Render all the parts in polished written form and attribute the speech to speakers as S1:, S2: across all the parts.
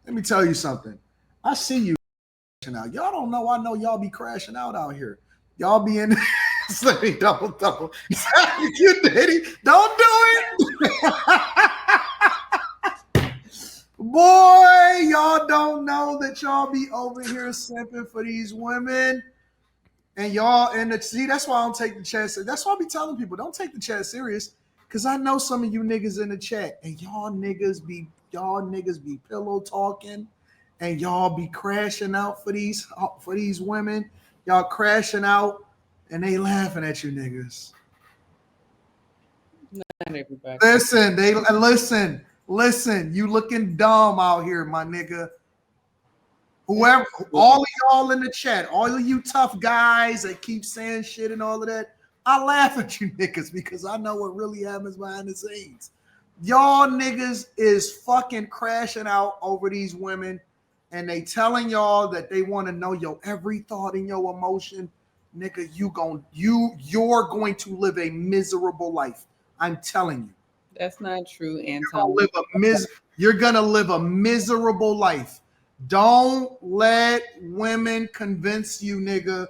S1: Let me tell you something. I see you crashing out. Y'all don't know. I know y'all be crashing out here. Y'all be in Slimmy double. You did it. Don't do it. Boy, y'all don't know that y'all be over here simping for these women. And y'all, see, that's why I don't take the chat. That's why I be telling people, don't take the chat serious. Cause I know some of you niggas in the chat, and y'all niggas be pillow talking, and y'all be crashing out for these women. Y'all crashing out, and they laughing at you niggas.
S2: Not everybody.
S1: Listen. You looking dumb out here, my nigga. Whoever, all of y'all in the chat, all of you tough guys that keep saying shit and all of that, I laugh at you niggas because I know what really happens behind the scenes. Y'all niggas is fucking crashing out over these women, and they telling y'all that they want to know your every thought and your emotion. Nigga, you're going to live a miserable life. I'm telling you.
S2: That's not true, Anton.
S1: You're gonna live a miserable life. Don't let women convince you, nigga.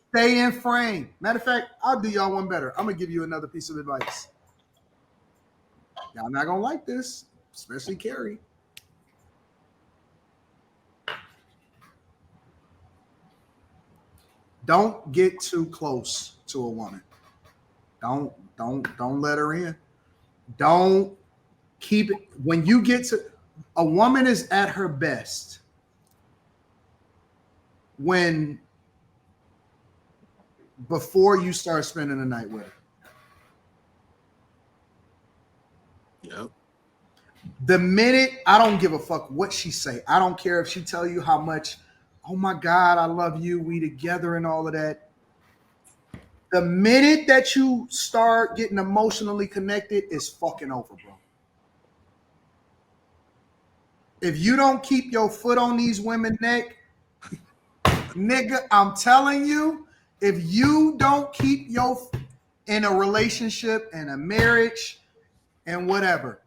S1: Stay in frame. Matter of fact, I'll do y'all one better. I'm gonna give you another piece of advice. Y'all not gonna like this, especially Carrie. Don't get too close to a woman. Don't let her in. Don't keep it. When you get to a woman is at her best when before you start spending the night with her.
S3: Yep.
S1: The minute, I don't give a fuck what she say. I don't care if she tell you how much, oh my God, I love you, we together and all of that. The minute that you start getting emotionally connected, it's fucking over, bro. If you don't keep your foot on these women's neck, nigga, I'm telling you, if you don't keep in a relationship and a marriage and whatever,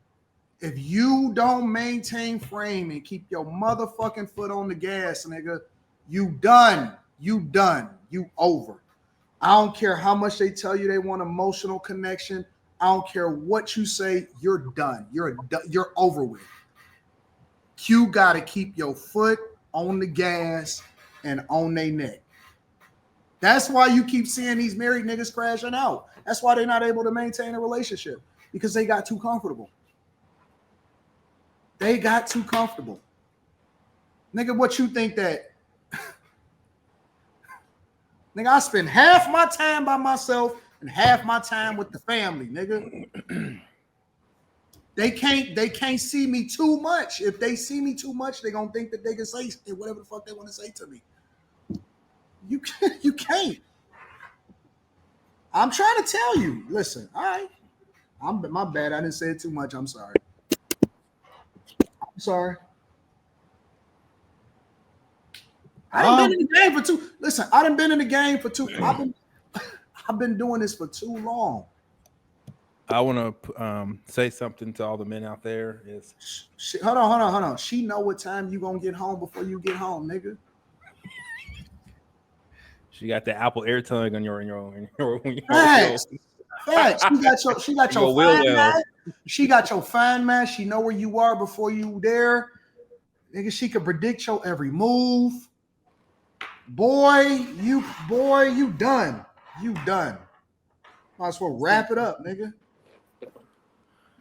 S1: if you don't maintain frame and keep your motherfucking foot on the gas, nigga, you done. You over. I don't care how much they tell you they want emotional connection. I don't care what you say. You're done. You're over with. You got to keep your foot on the gas and on their neck. That's why you keep seeing these married niggas crashing out. That's why they're not able to maintain a relationship, because they got too comfortable. They got too comfortable. Nigga, what you think that? Nigga, I spend half my time by myself and half my time with the family, nigga. They can't see me too much. If they see me too much, they're gonna think that they can say whatever the fuck they want to say to me. You can't. I'm trying to tell you. Listen, all right. My bad. I didn't say it too much. I'm sorry. I'm sorry. I done been in the game for two. Listen, I done been in the game for two. I've been doing this for too long.
S4: I want to say something to all the men out there.
S1: Hold on. She know what time you gonna get home before you get home, nigga.
S4: She got the Apple AirTag on your
S1: Facts. She got your fine man. She got your fine man. She know where you are before you there. Nigga, she could predict your every move. Boy, you done. You done. Might as well wrap it up, nigga.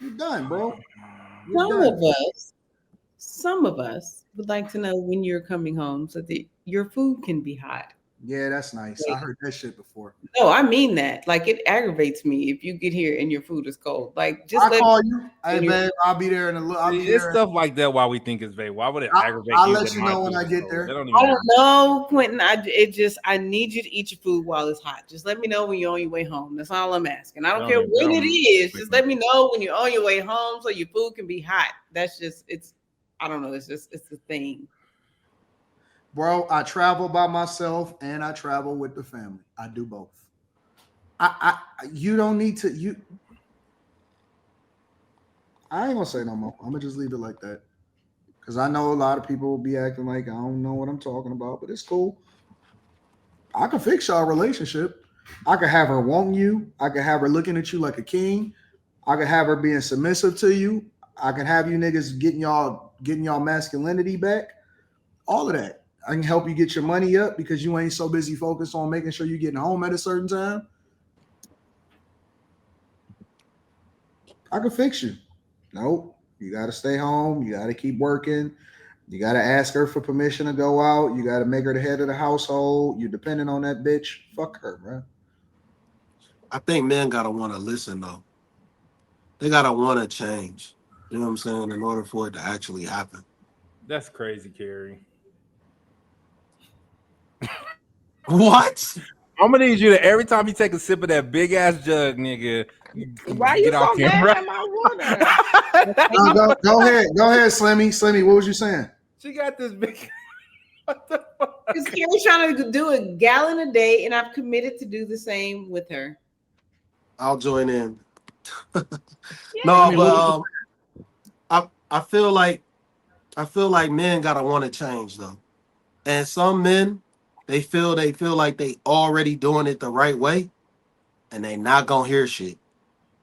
S1: You done, bro.
S2: Some of us would like to know when you're coming home so that your food can be hot.
S1: Yeah, that's nice. I heard that shit before.
S2: No, I mean that. Like, it aggravates me if you get here and your food is cold. Like, just
S1: I'll call you. Hey, babe, I'll be there in a little.
S4: It's stuff like that why we think it's vague. Why would it aggravate you?
S1: I'll let you know when I get there.
S2: I don't know, Quentin. I need you to eat your food while it's hot. Just let me know when you're on your way home. That's all I'm asking. I don't care when it is. Just let me know when you're on your way home so your food can be hot. That's just, I don't know. It's a thing.
S1: Bro, I travel by myself and I travel with the family. I do both. You don't need to. I ain't gonna say no more. I'm gonna just leave it like that. because I know a lot of people will be acting like I don't know what I'm talking about, but it's cool. I can fix y'all relationship. I could have her wanting you. I could have her looking at you like a king. I could have her being submissive to you. I can have you niggas getting y'all masculinity back. All of that. I can help you get your money up because you ain't so busy focused on making sure you're getting home at a certain time. I can fix you. Nope. You got to stay home. You got to keep working. You got to ask her for permission to go out. You got to make her the head of the household. You're dependent on that bitch. Fuck her, bro.
S3: I think men gotta want to listen though. They gotta want to change. You know what I'm saying? In order for it to actually happen.
S4: That's crazy, Carrie.
S3: What?
S4: I'm gonna need you to every time you take a sip of that big ass jug, nigga.
S2: Why you so mad at my water?
S1: Go ahead, Slimmy. Slimmy, what was you saying?
S4: She got this big. What the fuck?
S2: Because Carrie's trying to do a gallon a day, and I've committed to do the same with her.
S3: I'll join in.
S2: Yeah.
S3: No, but I feel like men gotta want to change though, and some men they feel like they already doing it the right way, and they not gonna hear shit.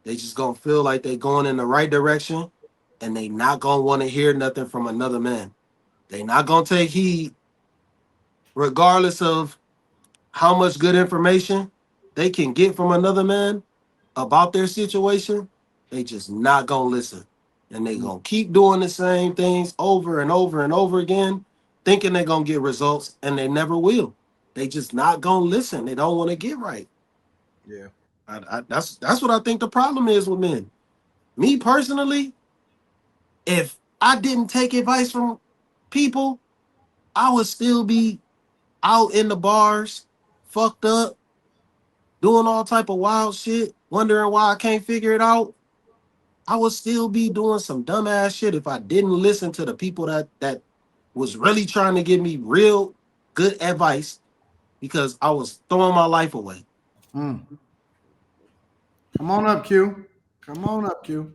S3: They just gonna feel like they going in the right direction, and they not gonna want to hear nothing from another man. They not gonna take heed, regardless of how much good information they can get from another man about their situation. They just not gonna listen, and they gonna keep doing the same things over and over and over again, thinking they're gonna get results, and they never will. They just not gonna listen. They don't want to get right.
S1: Yeah.
S3: That's what I think the problem is with men. Me personally, if I didn't take advice from people, I would still be out in the bars, fucked up, doing all type of wild shit, wondering why I can't figure it out. I would still be doing some dumbass shit if I didn't listen to the people that was really trying to give me real good advice, because I was throwing my life away.
S1: Come on up, Q. Come on up, Q.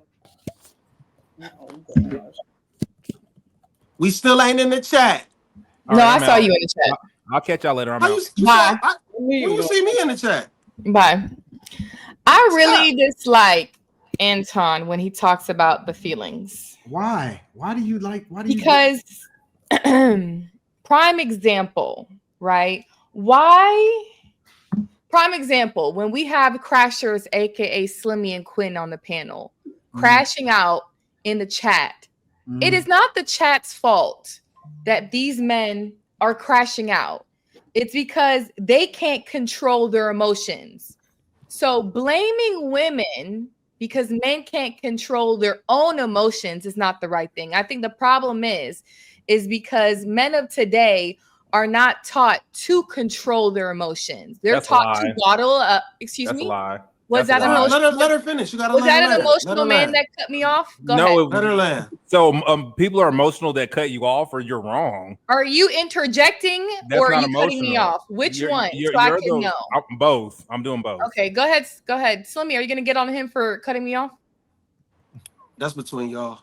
S2: Oh, gosh.
S3: We still ain't in the chat.
S4: All
S5: No,
S4: right,
S5: I
S4: I'm
S5: saw
S4: out.
S5: you in the chat.
S4: I'll catch y'all later. I'm
S3: How
S4: out.
S5: Bye.
S3: when you see me in the chat?
S5: Bye. I really dislike Anton when he talks about the feelings.
S1: Why? Why do you
S5: Because prime example, right? Why? Prime example, when we have crashers, aka Slimmy and Quinn, on the panel, crashing out in the chat, it is not the chat's fault that these men are crashing out. It's because they can't control their emotions. So blaming women because men can't control their own emotions is not the right thing. I think the problem is because men of today are not taught to control their emotions. They're
S4: That's a
S5: taught to
S4: lie.
S5: bottle up. Excuse
S4: That's
S5: me?
S4: a lie.
S5: Was
S4: That's
S5: that
S4: a lie.
S5: emotional?
S3: Let her finish. You gotta
S5: Was
S3: let her
S5: that an
S3: land.
S5: emotional
S3: Let her
S5: man
S3: land.
S5: that cut me off? Go
S4: No,
S5: ahead.
S3: Let her land.
S4: So people are emotional that cut you off, or you're wrong.
S5: Are you interjecting
S4: That's
S5: or are
S4: not
S5: you cutting me
S4: emotional.
S5: off? Which one? So I can know.
S4: Both. I'm doing both.
S5: Okay, go ahead. Go ahead. Slimmy, are you going to get on him for cutting me off?
S3: That's between y'all.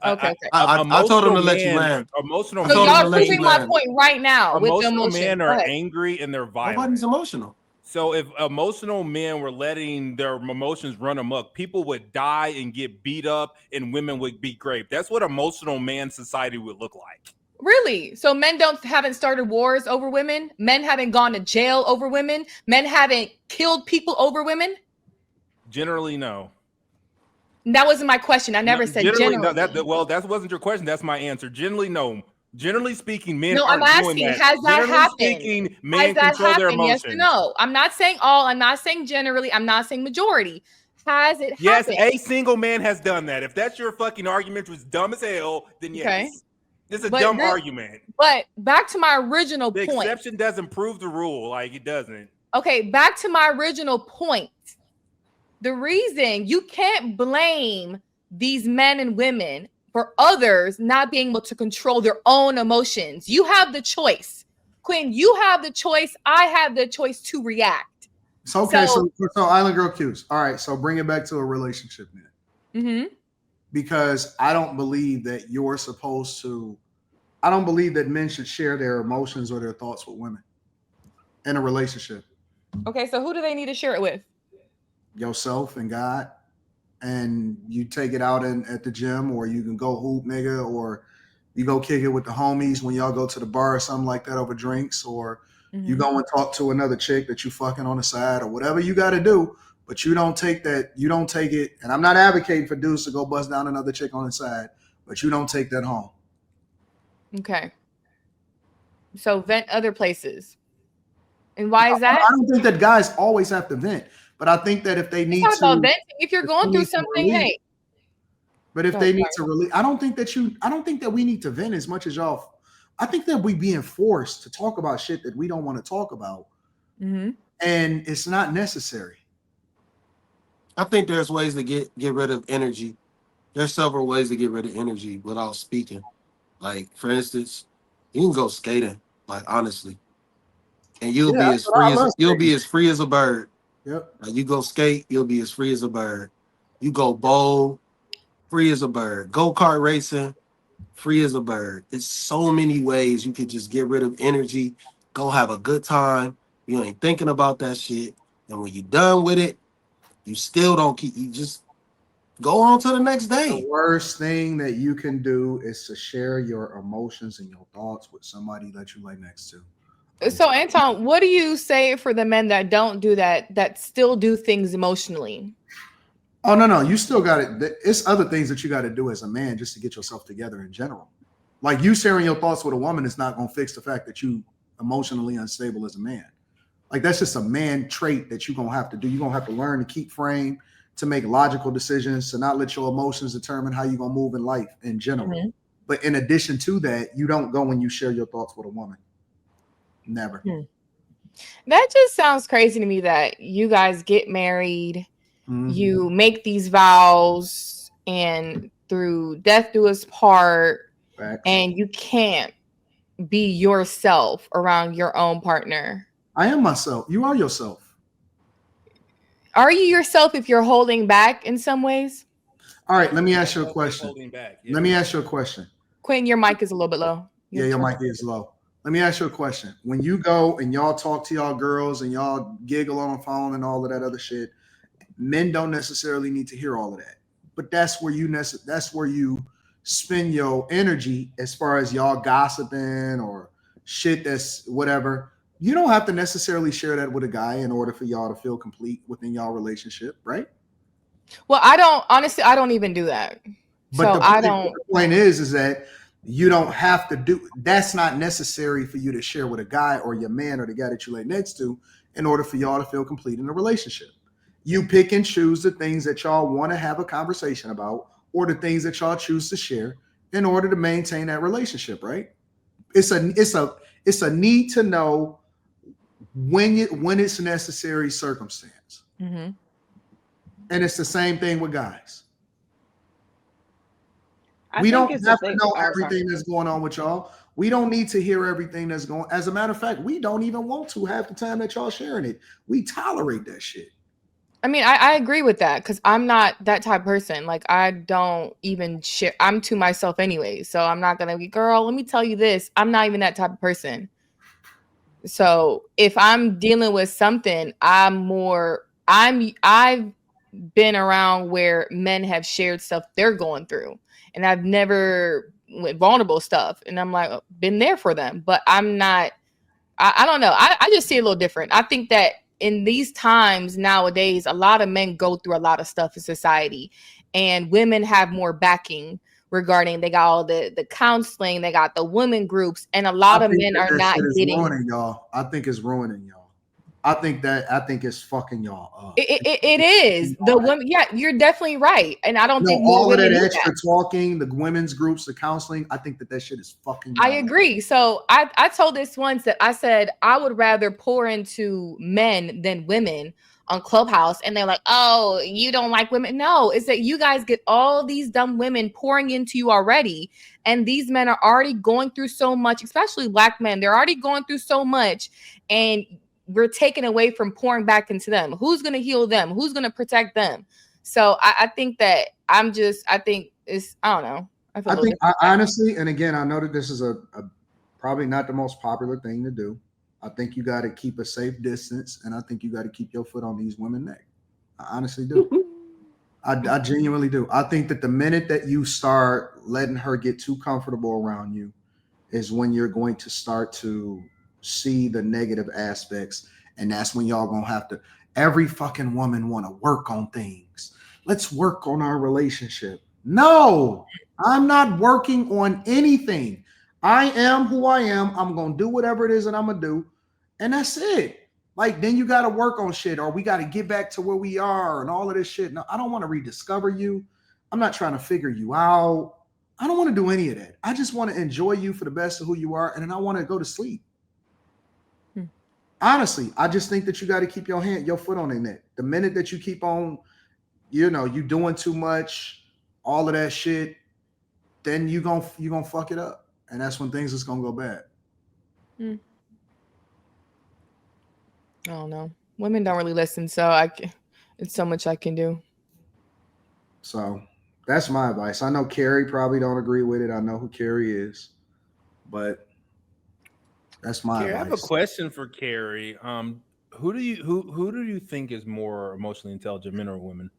S5: Okay.
S3: I told him to let you land.
S4: Emotional
S3: I
S5: So
S3: told him
S5: y'all
S3: to let
S5: proving
S3: you
S5: my
S3: land.
S5: point right now with the
S4: Emotional
S5: emotion.
S4: men
S5: Go
S4: are
S5: ahead.
S4: angry and they're violent.
S3: Nobody's emotional.
S4: So if emotional men were letting their emotions run amok, people would die and get beat up and women would be raped. That's what emotional man society would look like.
S5: Really? So men haven't started wars over women? Men haven't gone to jail over women? Men haven't killed people over women?
S4: Generally, no.
S5: That wasn't my question. I never said generally.
S4: No, that wasn't your question. That's my answer. Generally, no. Generally speaking, men
S5: No, I'm
S4: aren't
S5: asking,
S4: doing that.
S5: has that
S4: Generally
S5: happened?
S4: speaking, men
S5: Has that
S4: control their
S5: happened? Yes
S4: emotions.
S5: or no? I'm not saying all. I'm not saying generally. I'm not saying majority. Has it
S4: Yes,
S5: happened?
S4: a single man has done that. If that's your fucking argument, was dumb as hell, then yes.
S5: Okay.
S4: It's a dumb argument.
S5: But back to my original
S4: The
S5: point.
S4: exception doesn't prove the rule. Like, it doesn't.
S5: Okay, back to my original point. The reason you can't blame these men and women for others not being able to control their own emotions. You have the choice. Quinn, you have the choice. I have the choice to react.
S1: So Island Girl cues. All right, so bring it back to a relationship, man. because I don't believe that you're supposed to. I don't believe that men should share their emotions or their thoughts with women in a relationship.
S5: Okay, so who do they need to share it with?
S1: Yourself and God, and you take it out at the gym, or you can go hoop, nigga, or you go kick it with the homies when y'all go to the bar or something like that over drinks, or you go and talk to another chick that you fucking on the side, or whatever you got to do. But you don't take that. You don't take it. And I'm not advocating for dudes to go bust down another chick on the side, but you don't take that home.
S5: Okay. So vent other places. And why is that?
S1: I don't think that guys always have to vent, but I think that if they need
S5: It's not about
S1: to,
S5: venting. If you're going through something, hey.
S1: but if they need to release, I don't think that we need to vent as much as y'all. I think that we being forced to talk about shit that we don't want to talk about, and it's not necessary.
S3: I think there's ways to get rid of energy. There's several ways to get rid of energy without speaking. Like, for instance, you can go skating, like, honestly, and you'll be as free as a bird.
S1: Yep.
S3: Like, you go skate, you'll be as free as a bird. You go bowl, free as a bird. Go-kart racing, free as a bird. It's so many ways you could just get rid of energy, go have a good time. You ain't thinking about that shit. And when you're done with it, you still don't you just go on to the next day.
S1: The worst thing that you can do is to share your emotions and your thoughts with somebody that you lay next to.
S5: So, Anton, what do you say for the men that don't do that, that still do things emotionally?
S1: Oh, no. You still got it. It's other things that you got to do as a man just to get yourself together in general. Like, you sharing your thoughts with a woman is not going to fix the fact that you emotionally unstable as a man. Like, that's just a man trait that you're going to have to do. You're going to have to learn to keep frame, to make logical decisions, to not let your emotions determine how you're going to move in life in general. But in addition to that, you don't go and you share your thoughts with a woman. Never.
S5: That just sounds crazy to me that you guys get married, you make these vows, and through death do us part, and you can't be yourself around your own partner.
S1: I am myself. You are yourself.
S5: Are you yourself if you're holding back in some ways?
S1: All right, let me ask you a question. Let me ask you a question.
S5: Quentin, your mic is a little bit low.
S1: Yeah, your mic is low. Let me ask you a question. When you go and y'all talk to y'all girls and y'all giggle on the phone and all of that other shit, men don't necessarily need to hear all of that. But that's where you spend your energy as far as y'all gossiping or shit that's whatever. You don't have to necessarily share that with a guy in order for y'all to feel complete within y'all relationship, right?
S5: Well, I don't even do that.
S1: But the point is that you don't have to do. That's not necessary for you to share with a guy or your man or the guy that you lay next to in order for y'all to feel complete in a relationship. You pick and choose the things that y'all want to have a conversation about or the things that y'all choose to share in order to maintain that relationship, right? It's a need to know when it's necessary circumstance. And it's the same thing with guys. We don't have to know everything that's going on with y'all. We don't need to hear everything that's going. As a matter of fact, we don't even want to half the time that y'all sharing it. We tolerate that shit.
S5: I mean, I agree with that because I'm not that type of person. Like, I don't even share. I'm to myself anyway. So I'm not going to be, girl, let me tell you this. I'm not even that type of person. So if I'm dealing with something, I've been around where men have shared stuff they're going through. And I've never went vulnerable stuff. And I'm like, been there for them. But I'm not, I don't know. I just see it a little different. I think that in these times nowadays, a lot of men go through a lot of stuff in society, and women have more backing regarding, they got all the counseling, they got the women groups, and a lot of men are not getting.
S1: Ruining y'all. I think it's ruining y'all. I think it's fucking y'all up.
S5: It is. The women, yeah, you're definitely right. And I don't think
S1: all of that extra talking, the women's groups, the counseling, I think that shit is fucking y'all
S5: I agree. So I told this once that I said I would rather pour into men than women on Clubhouse. And they're like, oh, you don't like women. No, it's that you guys get all these dumb women pouring into you already. And these men are already going through so much, especially Black men. They're already going through so much. And we're taken away from pouring back into them. Who's going to heal them? Who's going to protect them? So I think that I think it's I don't know. I feel
S1: I
S5: a little
S1: think
S5: different.
S1: honestly, and again, I know that this is a probably not the most popular thing to do. I think you got to keep a safe distance, and I think you got to keep your foot on these women's neck. I honestly do. I genuinely do. I think that the minute that you start letting her get too comfortable around you is when you're going to start to see the negative aspects. And that's when y'all gonna have to, every fucking woman want to work on things. Let's work on our relationship. No, I'm not working on anything. I am who I am. I'm gonna do whatever it is that I'm gonna do. And that's it. Like, then you got to work on shit, or we got to get back to where we are and all of this shit. No, I don't want to rediscover you. I'm not trying to figure you out. I don't want to do any of that. I just want to enjoy you for the best of who you are, and then I want to go to sleep. Honestly, I just think that you got to keep your foot on their neck. The minute that you keep on, you doing too much, all of that shit, then you gonna fuck it up, and that's when things is gonna go bad.
S5: I don't know. Women don't really listen, so it's so much I can do.
S1: So that's my advice. I know Carrie probably don't agree with it. I know who Carrie is, but that's my
S4: Carrie,
S1: advice.
S4: I have a question for Carrie. Who do you think is more emotionally intelligent, men or women?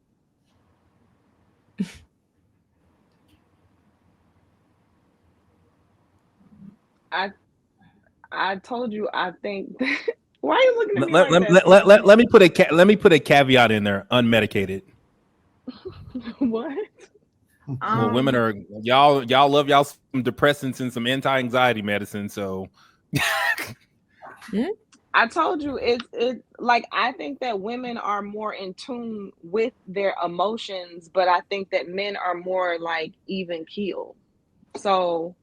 S6: I told you I think. Why are you looking at me
S4: Let me put a caveat in there. Unmedicated.
S6: What?
S4: Well, women are y'all love y'all some depressants and some anti-anxiety medicine. So
S6: I told you it's like I think that women are more in tune with their emotions, but I think that men are more like even keel. So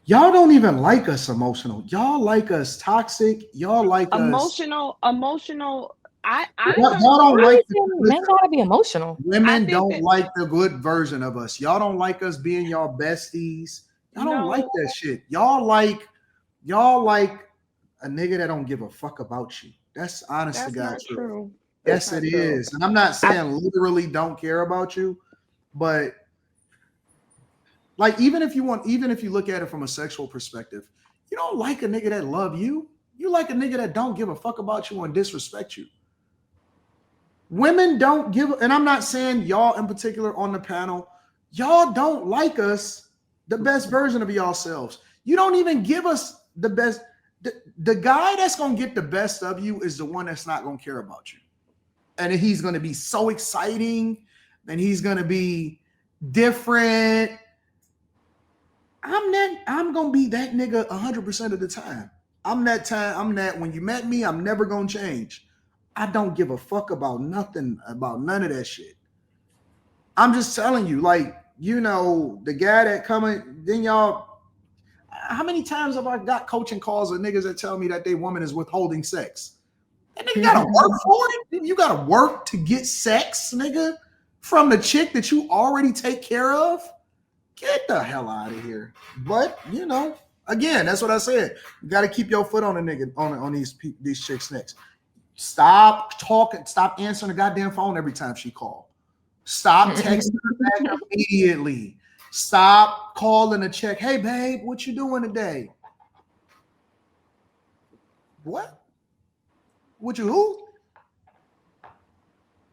S1: y'all don't even like us emotional. Y'all like us toxic. Y'all like
S6: emotional. I
S1: y'all don't like
S5: Men gotta be emotional.
S1: women don't like the good version of us. Y'all don't like us being y'all besties. Y'all don't like that shit. Y'all like a nigga that don't give a fuck about you. That's honest to God true. Yes, it is. And I'm not saying literally don't care about you, but like even if you look at it from a sexual perspective, you don't like a nigga that love you. You like a nigga that don't give a fuck about you and disrespect you. Women don't give, and I'm not saying y'all in particular on the panel, y'all don't like us the best version of yourselves. You don't even give us the best. The guy that's gonna get the best of you is the one that's not gonna care about you. And he's gonna be so exciting, and he's gonna be different. I'm gonna be that nigga 100% of the time. I'm that when you met me, I'm never gonna change. I don't give a fuck about nothing, about none of that shit. I'm just telling you, like, the guy that coming, then y'all, how many times have I got coaching calls of niggas that tell me that they woman is withholding sex? And nigga gotta work for it. You gotta work to get sex, nigga, from the chick that you already take care of. Get the hell out of here. But again, that's what I said. You gotta keep your foot on a nigga on these chicks' necks. Stop talking. Stop answering the goddamn phone every time she calls. Stop texting her back immediately. Stop calling to check. Hey, babe, what you doing today? What? What you who?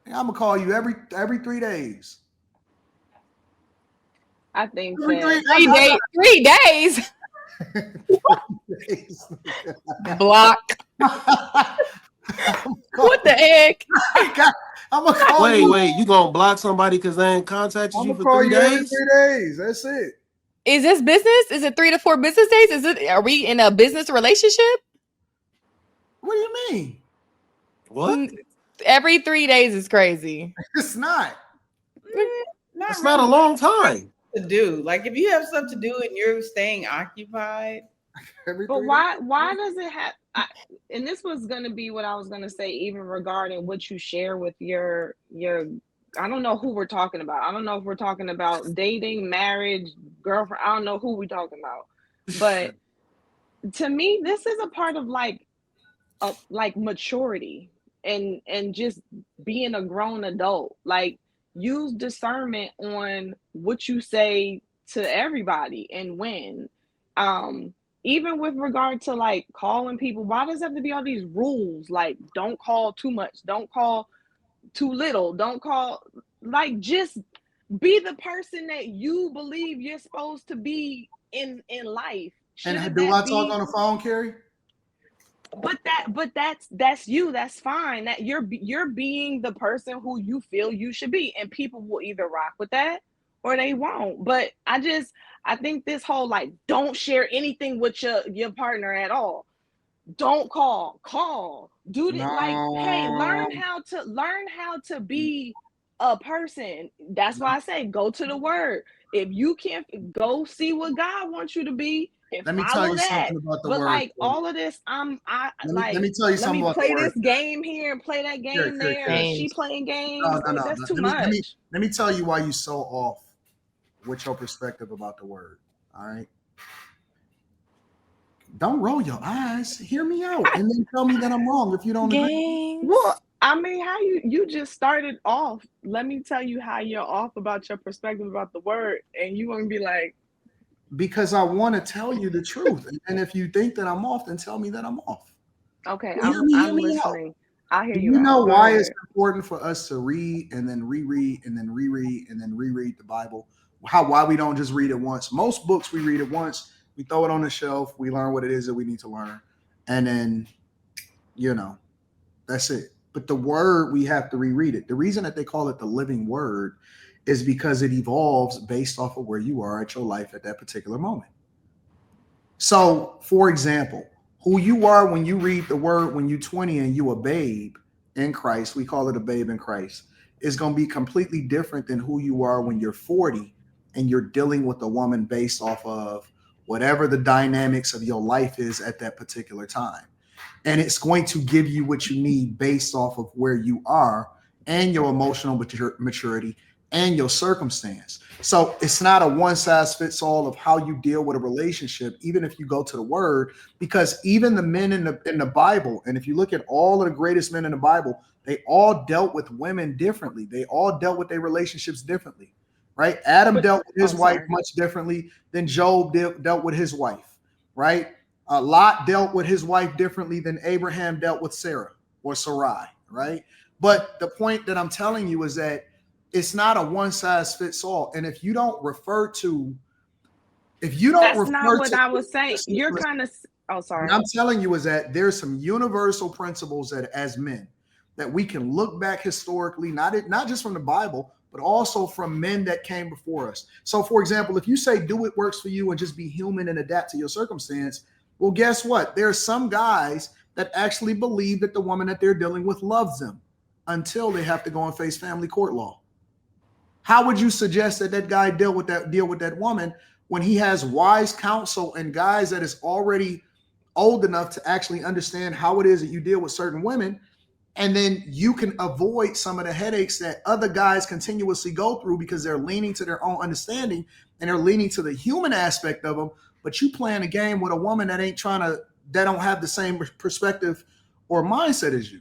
S1: Hey, I'm gonna call you every 3 days.
S6: I think
S5: 3 days.
S1: 3 days.
S5: Block. What the heck?
S1: I'm gonna call
S3: Wait, you gonna block somebody because they ain't contacted you for 3 days?
S1: 3 days. That's it.
S5: Is this business? Is it 3 to 4 business days? Are we in a business relationship?
S1: What do you mean?
S3: What?
S5: Every 3 days is crazy.
S1: It's not.
S3: It's not a long time
S2: to do. Like if you have stuff to do and you're staying occupied.
S6: But why does it have? And this was going to be what I was going to say, even regarding what you share with your. I don't know who we're talking about. I don't know if we're talking about dating, marriage, girlfriend. I don't know who we're talking about. But to me, this is a part of like maturity and just being a grown adult. Like use discernment on what you say to everybody and when. Even with regard to like calling people, why does it have to be all these rules? Like, don't call too much, don't call too little, don't call, like, just be the person that you believe you're supposed to be in life.
S1: And do I talk on the phone, Carrie?
S6: But that's you. That's fine. That you're being the person who you feel you should be, and people will either rock with that or they won't. But I think this whole like, don't share anything with your partner at all. Don't call. Do it like, hey, learn how to be a person. That's why I say go to the word. If you can't, go see what God wants you to be and
S1: Let me tell
S6: follow
S1: you
S6: that.
S1: something about the
S6: But
S1: word.
S6: like all of this,
S1: let me tell you something about
S6: play
S1: the word.
S6: this game here and play that game there. And she playing games.
S1: No.
S6: That's too
S1: Let
S6: much.
S1: me tell you why you so off with your perspective about the word. All right. Don't roll your eyes. Hear me out, and then tell me that I'm wrong if you don't agree.
S6: Well, I mean, how you just started off. Let me tell you how you're off about your perspective about the word, and you want to be like,
S1: because I want to tell you the truth, and if you think that I'm off, then tell me that I'm off.
S6: okay,
S1: Well,
S6: I'm
S1: me
S6: listening. I hear
S1: Do
S6: you.
S1: you know
S6: Go
S1: why
S6: ahead.
S1: it's important for us to read and then reread and then reread and then reread the Bible? Why we don't just read it once? Most books we read it once, we throw it on the shelf, we learn what it is that we need to learn, and then that's it. But the word, we have to reread it. The reason that they call it the living word is because it evolves based off of where you are at your life at that particular moment. So, for example, who you are when you read the word when you're 20 and you a babe in Christ, we call it a babe in Christ, is going to be completely different than who you are when you're 40 and you're dealing with a woman based off of whatever the dynamics of your life is at that particular time. And it's going to give you what you need based off of where you are and your emotional maturity and your circumstance. So it's not a one size fits all of how you deal with a relationship, even if you go to the word, because even the men in the Bible, and if you look at all of the greatest men in the Bible, they all dealt with women differently. They all dealt with their relationships differently, right? Adam dealt with his wife much differently than Job dealt with his wife, right? Lot dealt with his wife differently than Abraham dealt with Sarah or Sarai, right? But the point that I'm telling you is that it's not a one size fits all. And if you don't refer to,
S6: that's not what I was saying. You're kind of, sorry.
S1: What I'm telling you is that there's some universal principles that as men that we can look back historically, not just from the Bible, but also from men that came before us. So for example, if you say do what works for you and just be human and adapt to your circumstance, well, guess what? There are some guys that actually believe that the woman that they're dealing with loves them until they have to go and face family court law. How would you suggest that guy deal with that woman when he has wise counsel and guys that is already old enough to actually understand how it is that you deal with certain women, and then you can avoid some of the headaches that other guys continuously go through because they're leaning to their own understanding and they're leaning to the human aspect of them, but you playing a game with a woman that don't have the same perspective or mindset as you.